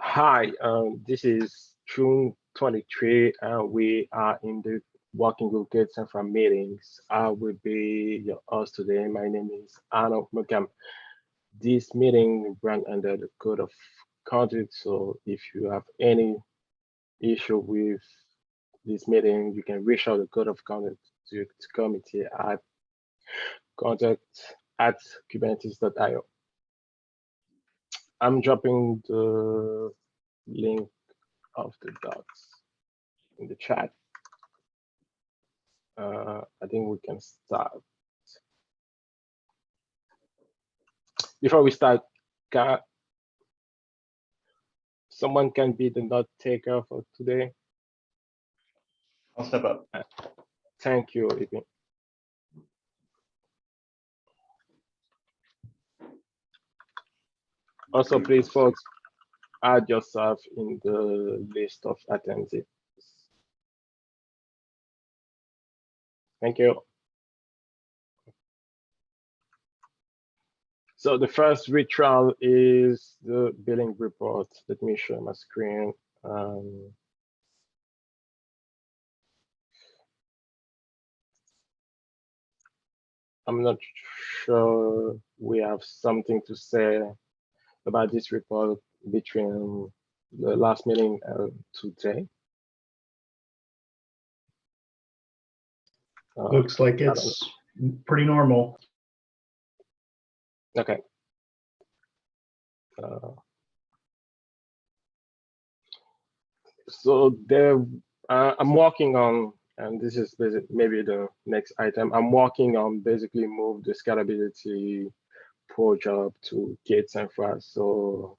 Hi, this is June 23, and we are in the Working Group K8s Infra meetings. I will be your host today. My name is Arnold McCam. This meeting ran under the code of conduct, so if you have any issue with this meeting, you can reach out the code of conduct to committee at contact@kubernetes.io. I'm dropping the link of the docs in the chat. I think we can start. Before we start, someone can be the note taker for today. I'll step up. Thank you, Ibi. Also, please, folks, add yourself in the list of attendees. Thank you. So the first ritual is the billing report. Let me share my screen. I'm not sure we have something to say about this report between the last meeting and today. Looks like it's pretty normal. Okay. So there, I'm working on, and this is maybe the next item. I'm working on basically move the scalability pro job to K8s Infra. So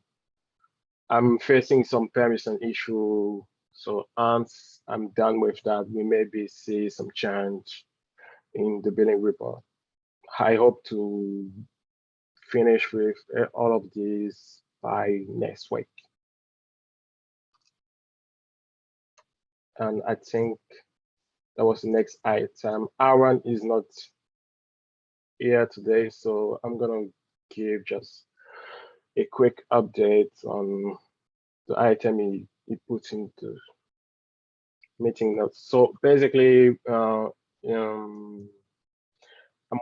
I'm facing some permission issue. So once I'm done with that, we maybe see some change in the billing report. I hope to finish with all of these by next week. And I think that was the next item. Aaron is not here today, so I'm gonna give just a quick update on the item he put into meeting notes. So basically, I'm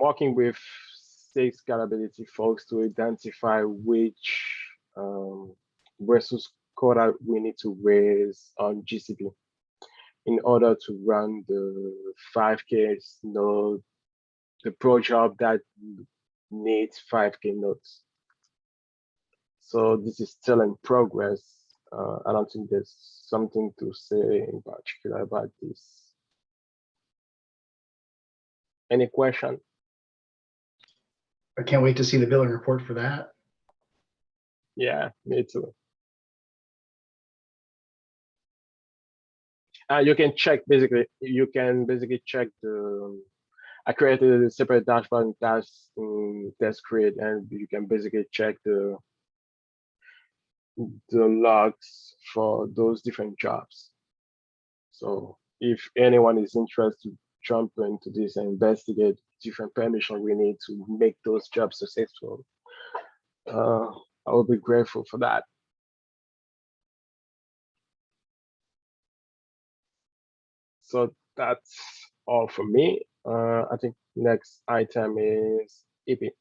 working with 6 scalability folks to identify which resource quota we need to raise on GCP in order to run the 5K node, the pro job that needs 5K nodes. So this is still in progress. I don't think there's something to say in particular about this. Any question? I can't wait to see the billing report for that. Yeah, me too. You can check basically. You can basically check the. I created a separate dashboard in test create, and you can basically check the logs for those different jobs. So if anyone is interested, jump into this and investigate different permission we need to make those jobs successful. I will be grateful for that. So that's all for me. I think next item is EP.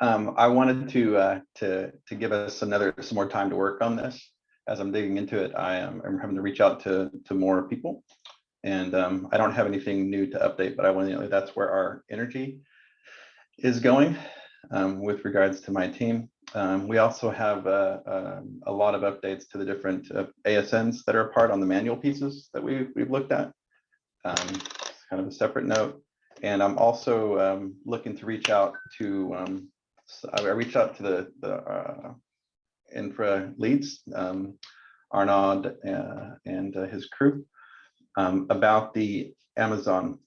I wanted to give us some more time to work on this. As I'm digging into it, I'm having to reach out to more people, and I don't have anything new to update, but I want to know that's where our energy is going with regards to my team. We also have a lot of updates to the different ASNs that are apart on the manual pieces that we've looked at. Kind of a separate note, and I'm also looking to reach out to. I reached out to the infra leads, Arnaud and his crew, about the Amazon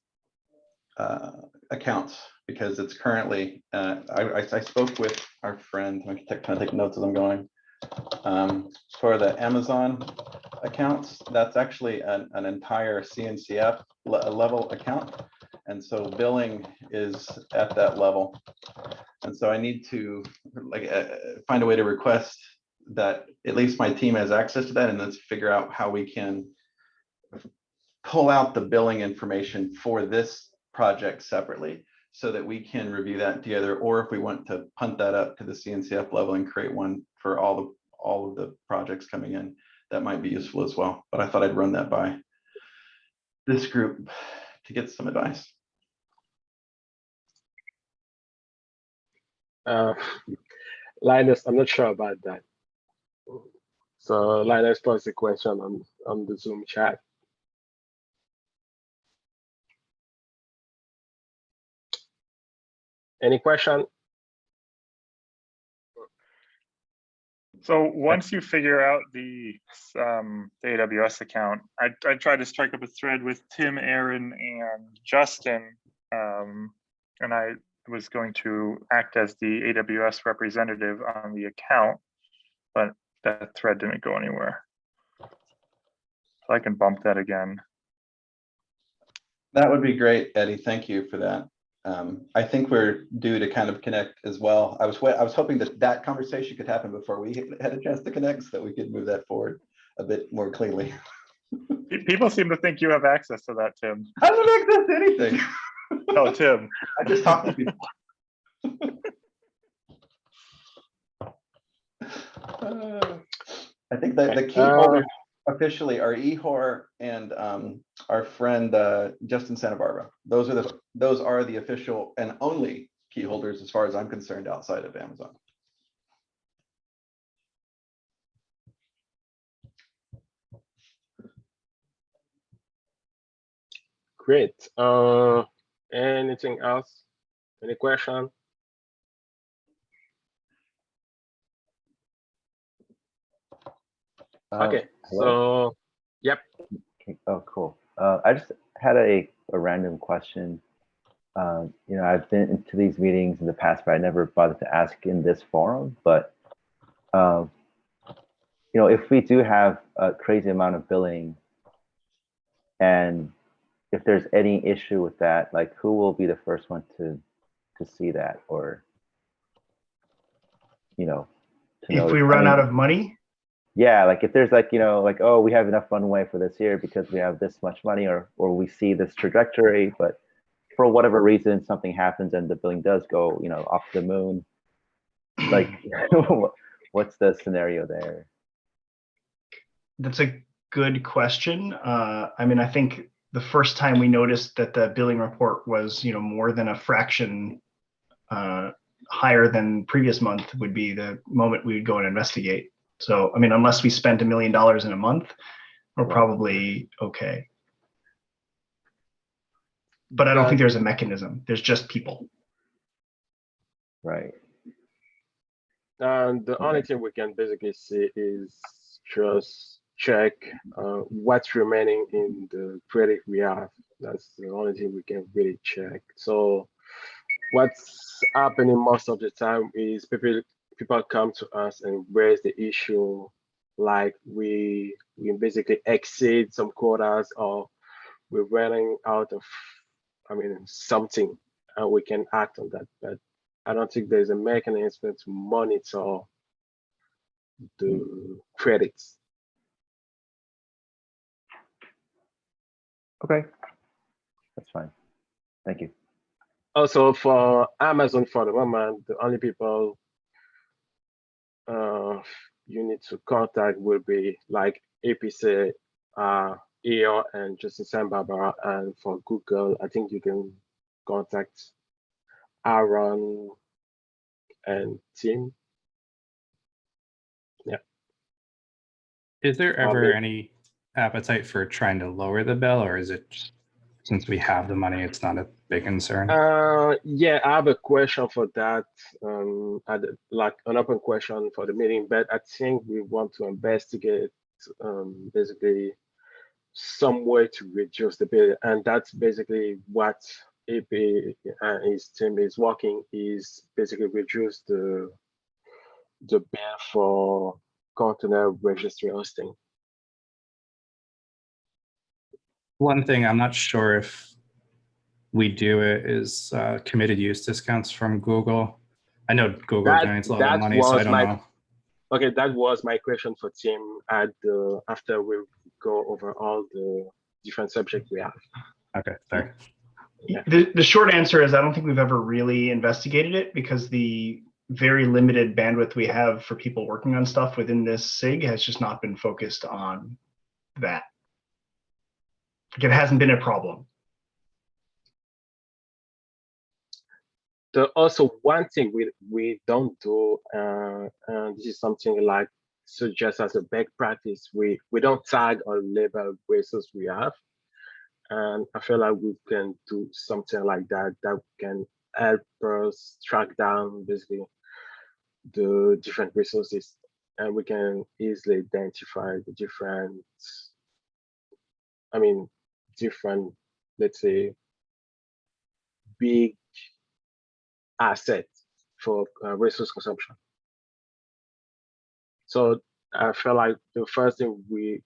accounts, because it's currently, I spoke with our friend, I can kind of take notes as I'm going, for the Amazon accounts. That's actually an entire CNCF level account. And so billing is at that level. And so I need to find a way to request that at least my team has access to that, and let's figure out how we can pull out the billing information for this project separately so that we can review that together, or if we want to punt that up to the CNCF level and create one for all of the projects coming in, that might be useful as well. But I thought I'd run that by this group to get some advice. Linus, I'm not sure about that. So Linus posed a question on the Zoom chat. Any question? So once you figure out the AWS account, I tried to strike up a thread with Tim, Aaron, and Justin, and I was going to act as the AWS representative on the account, but that thread didn't go anywhere. So I can bump that again. That would be great, Eddie. Thank you for that. I think we're due to kind of connect as well. I was hoping that conversation could happen before we had a chance to connect, so that we could move that forward a bit more cleanly. People seem to think you have access to that, Tim. I don't have access to anything. Oh, Tim. I just talk to people. I think that the key holders officially are Ehor and our friend Justin Santa Barbara. Those are the official and only key holders, as far as I'm concerned, outside of Amazon. Great. Anything else? Any question? Okay, hello? so yep. Okay. Oh, cool. I just had a random question. You know, I've been into these meetings in the past, but I never bothered to ask in this forum. But you know, if we do have a crazy amount of billing, and if there's any issue with that, like who will be the first one to see that, or you know, if we run out of money? Yeah, like if there's like, you know, like, oh, we have enough runway for this year because we have this much money, or we see this trajectory, but for whatever reason, something happens and the billing does go, you know, off the moon. Like, what's the scenario there? That's a good question. I mean, I think the first time we noticed that the billing report was, you know, more than a fraction higher than previous month would be the moment we would go and investigate. So, I mean, unless we spent $1 million in a month, we're probably okay. But I don't think there's a mechanism. There's just people. Right. And the only thing we can basically see is just check what's remaining in the credit we have. That's the only thing we can really check. So what's happening most of the time is people come to us and raise the issue, like we basically exceed some quotas, or we're running out of, something, and we can act on that. But I don't think there's a mechanism to monitor the credits. Okay, that's fine. Thank you. Also, for Amazon, for the moment, the only people you need to contact will be like APC, EO, and Justin Santa Barbara. And for Google, I think you can contact Aaron and Tim. Yeah. Is there ever any appetite for trying to lower the bill, or is it just, since we have the money, it's not a big concern? Yeah, I have a question for that. Like an open question for the meeting, but I think we want to investigate basically some way to reduce the bill, and that's basically what AP and his team is working, is basically reduce the bill for container registry hosting. One thing, I'm not sure if we do it is committed use discounts from Google. I know Google generates a lot of money, so I don't know. Okay, that was my question for Tim at the after we go over all the different subjects we have. Okay, fair. Yeah. The short answer is I don't think we've ever really investigated it because the very limited bandwidth we have for people working on stuff within this SIG has just not been focused on that. Like, it hasn't been a problem. Also, one thing we don't do, and this is something like suggest as a best practice, we don't tag or label resources we have. And I feel like we can do something like that can help us track down basically the different resources, and we can easily identify the different, different, let's say, big assets for resource consumption. So I feel like the first thing we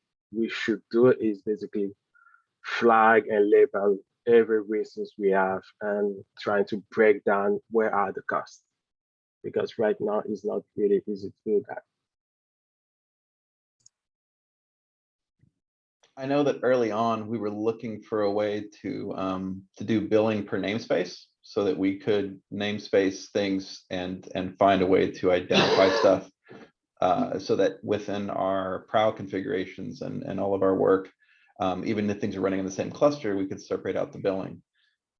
should do is basically flag and label every resource we have and trying to break down where are the costs, because right now it's not really easy to do that. I know that early on we were looking for a way to do billing per namespace so that we could namespace things and find a way to identify stuff so that within our PROW configurations and all of our work, even if things are running in the same cluster, we could separate out the billing.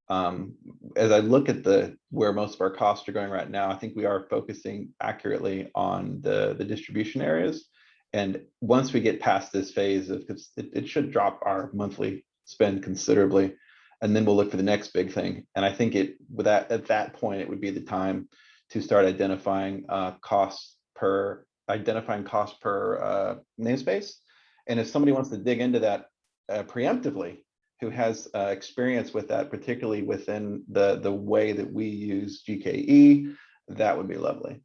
As I look at where most of our costs are going right now, I think we are focusing accurately on the distribution areas. And once we get past this phase of, it should drop our monthly spend considerably, and then we'll look for the next big thing. And I think at that point, it would be the time to start identifying costs per namespace. And if somebody wants to dig into that preemptively, who has experience with that, particularly within the way that we use GKE, that would be lovely.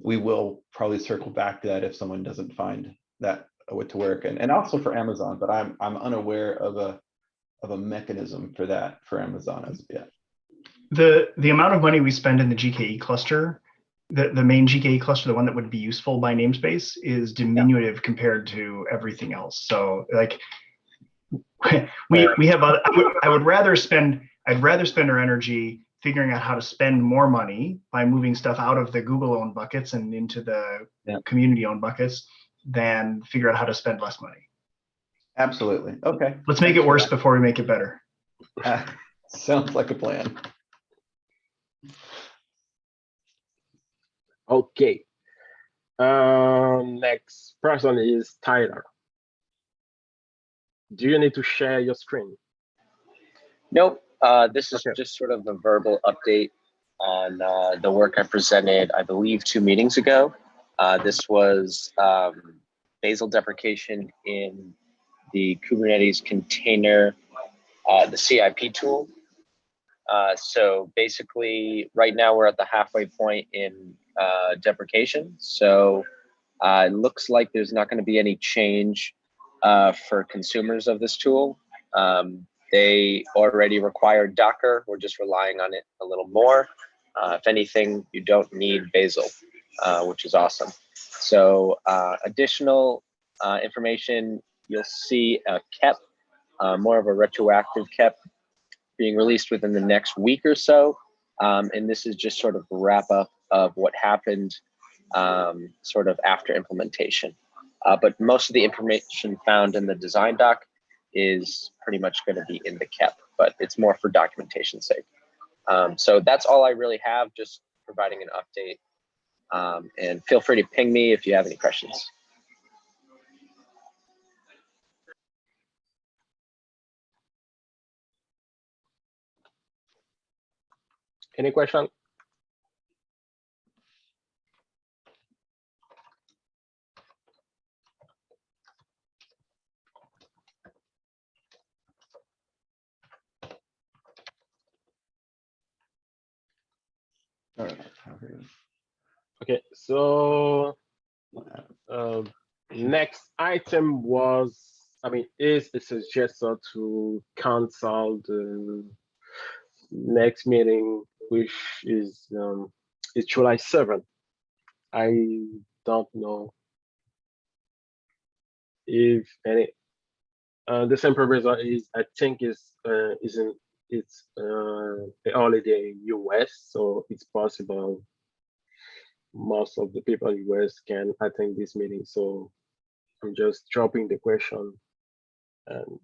We will probably circle back to that if someone doesn't find that to work, and also for Amazon, but I'm unaware of a mechanism for that for Amazon as of yet. The amount of money we spend in the GKE cluster, the main GKE cluster, the one that would be useful by namespace, is diminutive compared to everything else. So like we have I'd rather spend our energy figuring out how to spend more money by moving stuff out of the Google-owned buckets and into the community-owned buckets than figure out how to spend less money. Absolutely. Okay. Let's make it worse before we make it better. Sounds like a plan. Okay. Next person is Tyler. Do you need to share your screen? Nope. This is just sort of a verbal update on the work I presented, I believe, 2 meetings ago. This was Bazel deprecation in the Kubernetes container, the CIP tool. So basically, right now we're at the halfway point in deprecation. So it looks like there's not going to be any change for consumers of this tool. They already require Docker. We're just relying on it a little more. If anything, you don't need Bazel, which is awesome. So additional information, you'll see a KEP, more of a retroactive KEP being released within the next week or so. And this is just sort of a wrap up of what happened sort of after implementation. But most of the information found in the design doc is pretty much going to be in the KEP, but it's more for documentation's sake. So that's all I really have, just providing an update. And feel free to ping me if you have any questions. Any question? All right. Okay, so next item was, is a suggestion to cancel next meeting, which is July 7th. I don't know if any. The same provision is, I think, it's a holiday in US, so it's possible most of the people in US can attend this meeting. So I'm just dropping the question, and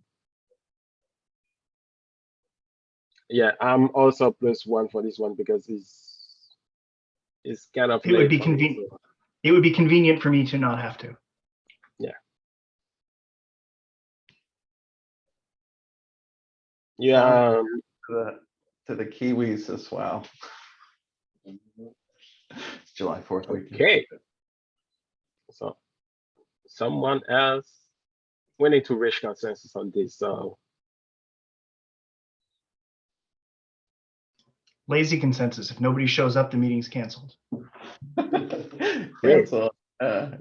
yeah, I'm also +1 for this one because it's kind of It would late be for me, convenient. so, It would be convenient for me to not have to. yeah. To the Kiwis as well. It's July 4th weekend. Okay. So someone else, we need to reach consensus on this. So Lazy consensus. If nobody shows up, the meeting's canceled. Cancel.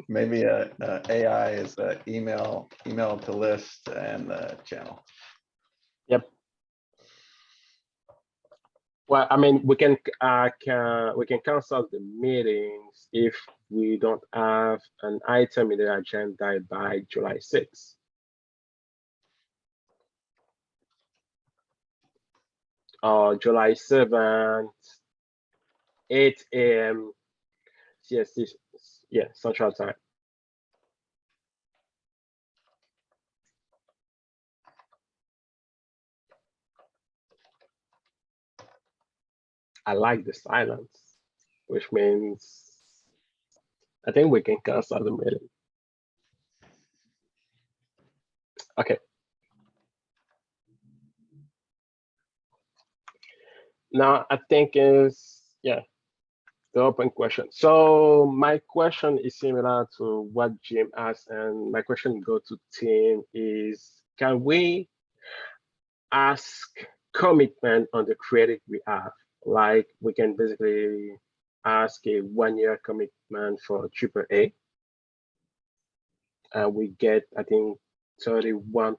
Maybe AI is email to list and channel. yep. Well, I mean, we can cancel the meetings if we don't have an item in the agenda by July 6th. Or July 7th, 8 a.m. CST, yeah, Central Time. I like the silence, which means I think we can cancel the meeting. Okay. Now I think is, yeah, the open question. So my question is similar to what Jim asked, and my question go to Tim is, can we ask commitment on the credit we have? Like we can basically ask a 1-year commitment for AAA, and we get, I think, 31%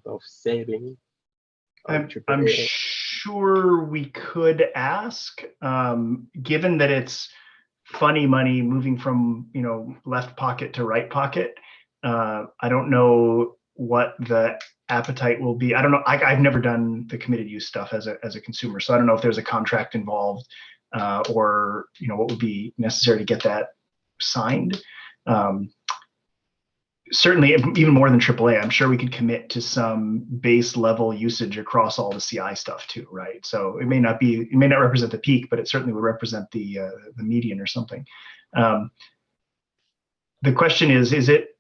of saving. I'm sure we could ask, given that it's funny money moving from left pocket to right pocket. I don't know what the appetite will be. I don't know. I've never done the committed use stuff as a consumer, so I don't know if there's a contract involved, or what would be necessary to get that signed. Certainly, even more than AAA, I'm sure we could commit to some base level usage across all the CI stuff too, right? So it may not represent the peak, but it certainly would represent the median or something. The question is it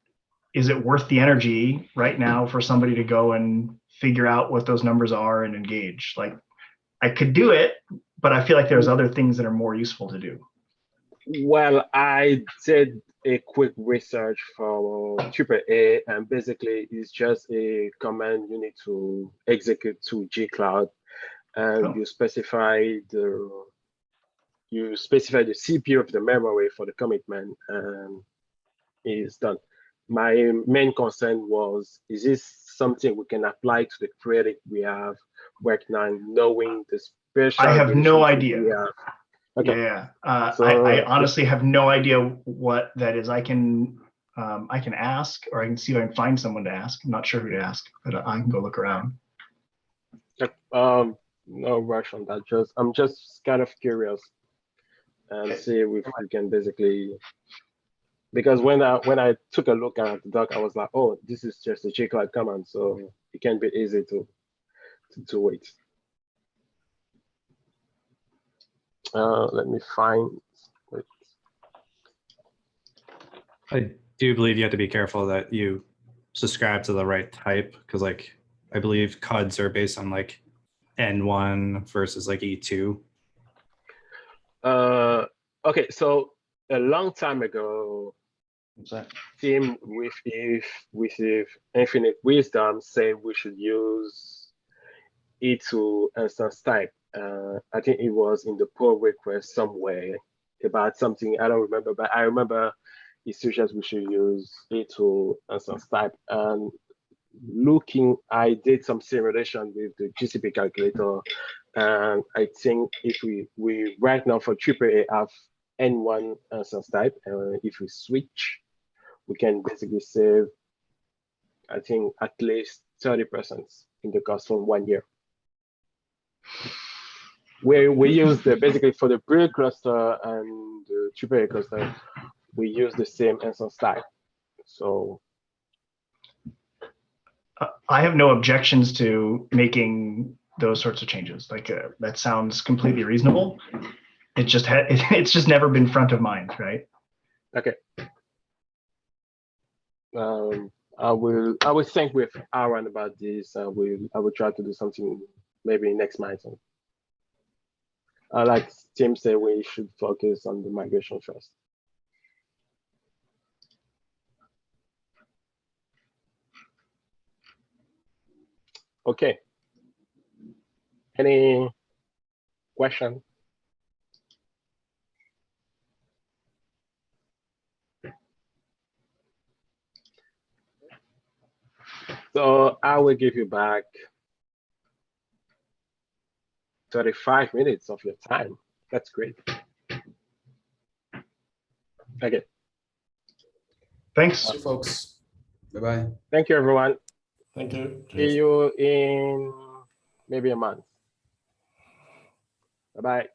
worth the energy right now for somebody to go and figure out what those numbers are and engage? Like, I could do it, but I feel like there's other things that are more useful to do. Well, I did a quick research for AAA, and basically it's just a command you need to execute to G-Cloud, and you specify the CPU of the memory for the commitment, and it's done. My main concern was, is this something we can apply to the credit we have right now, knowing the special? I have no idea. Okay. Yeah. I honestly have no idea what that is. I can ask, or I can see if I can find someone to ask. I'm not sure who to ask, but I can go look around. No rush on that. I'm just kind of curious and see if we can basically, because when I took a look at the doc, I was like, oh, this is just a G-Cloud command, so it can be easy to do it. Let me find it. I do believe you have to be careful that you subscribe to the right type, because like I believe CUDs are based on like N1 versus like E2. Okay, so a long time ago, Tim with Infinite Wisdom said we should use E2 instance type. I think it was in the pull request somewhere about something, I don't remember, but I remember he suggests we should use E2 instance type. And I did some simulation with the GCP calculator, And I think if we right now for AAA have N1 instance type, and if we switch, we can basically save, I think, at least 30% in the cost for 1 year. We use basically for the build cluster and the AAA cluster, we use the same instance type. So I have no objections to making those sorts of changes. Like that sounds completely reasonable. It just it's just never been front of mind, right? okay. I will think with Aaron about this. I will try to do something maybe next month. Like Tim said, we should focus on the migration first. Okay. Any question? So I will give you back 35 minutes of your time. That's great. Okay. Thanks. Bye, folks. Bye-bye. Thank you, everyone. Thank you. See Cheers. you in maybe a month. Bye-bye.